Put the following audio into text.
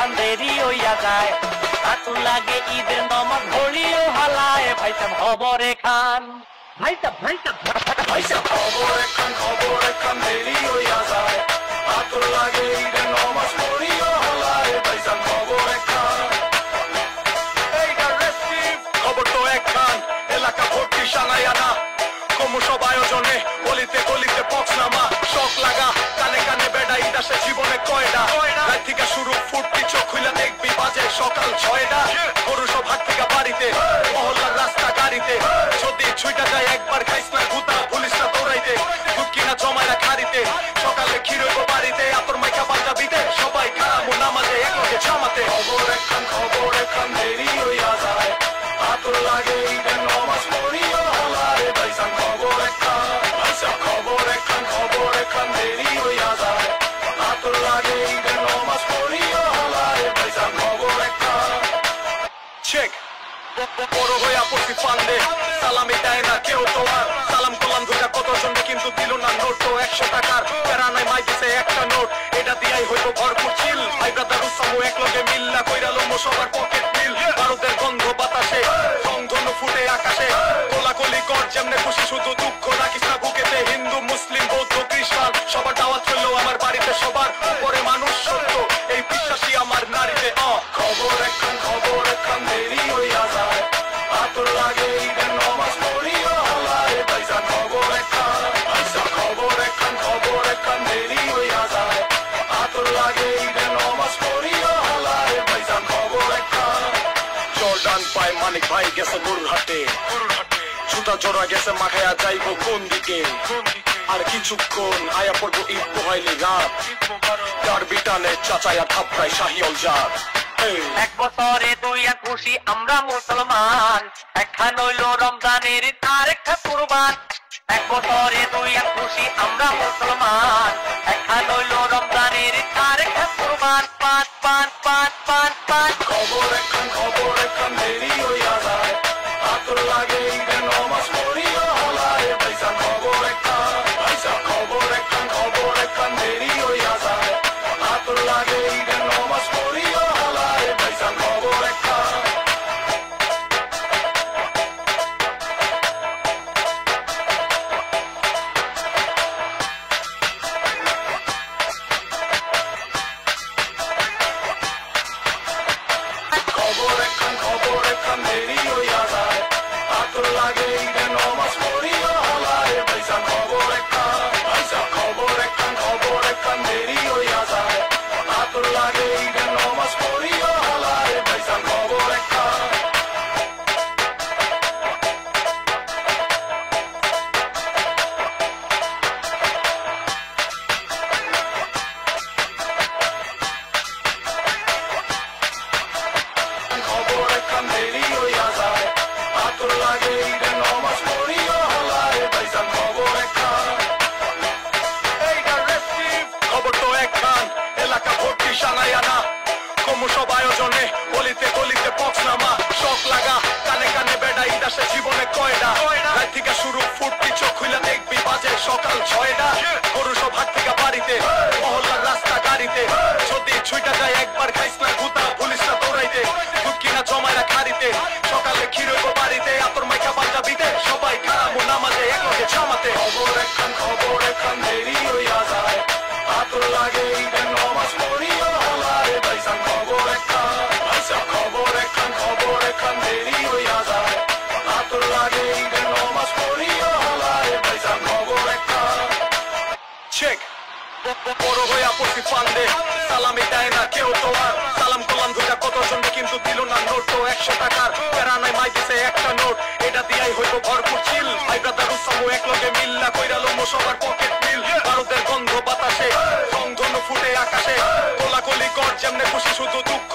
খান দেরি হইয়া যায় আতুর লাগে ঈদের নামাজ ঘড়িও হালায় ভাই সাহেব খবরে খান ভাই সাহেব খবরে খান দেরি হইয়া যায় আতুর লাগে ঈদের নামাজ ঘড়িও হালায় ভাই সাহেব খবরে খান এইটা রেসিভ খবর তো এক খান এলাকা ভর্তি সানাইয়া না ক্রমশ আয়োজনে গলিতে গলিতে পক্সনামা শখ লাগা কানে কানে বেড়া ইদাসে জীবনে কয়টা রাত থেকে শুরু ফুটতি চোখ খুলে দেখবি বাজে সকাল 6টা গরু সব হাট থেকে বাড়িতে মহল্লার রাস্তা গাড়িতে যদি ছুইটা যায় একবার খাইস না গুতা পুলিশ না দৌড়াইতে দুধ কিনা জমাইরা খাড়িতে সকালে ক্ষীর হইব বাড়িতে আতর মাইখা পাঞ্জাবিতে সবাই খারামু নামাজে একলগে জামাতে খবর একখান দেরি হইয়া যায় আতর লাগে ঈদের নামাজ পড়িও হালায় ভাইসান খবর একখান দেরি হইয়া যায় আতর লাগে ঈদের নামাজ পড়িও হালায় ভাইসান খবর একখান চেক বড় হইয়া পড়ছি ফান্দে সালামি দেয় না কেউ তোমার সালাম করলাম দুইটা কতজনকে কিন্তু দিল না নোট তো 100 টাকার প্যারা নাই মাই দিছে একটা নোট এটা দিয়াই হইব ভরপুর চিল ভাই ব্রাদার উসামু একলগে মিল্লা কইরা লমো সবার পকেট মিল ভারতের গন্ধ বাতাসে রংধনু ফুটে আকাশে কোলাকুলি কর যেমনে খুশি শুধু দুঃখ রাখিস না বুকেতে হিন্দু মুসলিম বৌদ্ধ খ্রিস্টান সবার দাওয়াত হইল আমার বাড়িতে সবার উপরে মানুষ সত্য এই বিশ্বাসী আমার নারীতে খবর একখান দেরি হইয়া যায় আতর লাগে ঈদের নামাজ পড়িও হালায় ভাইসান খবর একখান দেরি হইয়া যায় আতর লাগে ঈদের নামাজ পড়িও হালায় ভাইসান খবর একখান জর্ডান পায় মানিক ভাই গেছে গরুর হাটে জুতা জোড়া গেছে মাখায়া যাইব কোন দিকে আর কিছুক্ষণ আয়া পড়বো ঈদ পোহাইলি রাত তার বিটানে চাচায়া থাপড়ায় শাহিওল জাত এক বছরে দুই এক খুশি আমরা মুসলমান একখান হইল রমজানের আর একটা কুরবান এক বছরে দুই এক খুশি আমরা মুসলমান একখান হইল রমজানের আর একটা কুরবান পান পান পান পান পান খবর একখান দেরি হইয়া যায় আতর লাগে ঈদের নামাজ পড়িও হালায় ভাইসান খবর একখান দেরি হইয়া যায় আতর লাগে ঈদের নামাজ পড়িও হালায় ভাইসান খবর একখান খবর একখান দেরি হইয়া যায় আতর লাগে ঈদের নামাজ পড়িও হালায় ভাইসান খবর একখান দেরি হইয়া যায় আতর লাগে ঈদের নামাজ পড়িও হালায় ভাইসান খবর একখান দেরি হইয়া যায় আতর লাগে ঈদের নামাজ পড়িও হালায় ভাইসান খবর একখান এইটা রেসিভ খবর তো একখান এলাকা ভর্তি সানাইয়া না ক্রমশ আয়োজনে গলিতে গলিতে পক্সনামা শখ লাগা কানে কানে বেড়া ইদাসে জীবনে কয়টা রাত থেকে শুরু ফুটতি চোখ খুলে দেখবি বাজে সকাল 6টা গরু সব হাট থেকে বাড়িতে মহল্লার রাস্তা গাড়িতে যদি ছুইটা যায় একবার খাইস না গুতা পুলিশ না দৌড়াইতে দুধ কিনা জমাইরা খাড়িতে সকালে ক্ষীর হইব বাড়িতে আতর মাইখা পাঞ্জাবিতে সবাই খারামু নামাজে একলগে জামাতে খবর একখান দেরি হইয়া যায় আতর লাগে ঈদের নামাজ পড়িও হালায় ভাইসান খবর একখান দেরি হইয়া যায় আতর লাগে ঈদের নামাজ পড়িও হালায় ভাইসান খবর একখান চেক বড় হইয়া পড়ছি ফান্দে সালামি দেয় না কেউ তোমার সালাম করলাম দুইটা কতজনকে কিন্তু দিল না নোট তো 100 টাকার প্যারা নাই মাই দিছে একটা নোট এটা দিয়াই হইব ভরপুর চিল ভাই ব্রাদার উসামু একলগে মিল্লা কইরা লমো সবার পকেট মিল ভারতের গন্ধ বাতাসে রংধনু ফুটে আকাশে কোলাকুলি কর যেমনে খুশি শুধু দুঃখ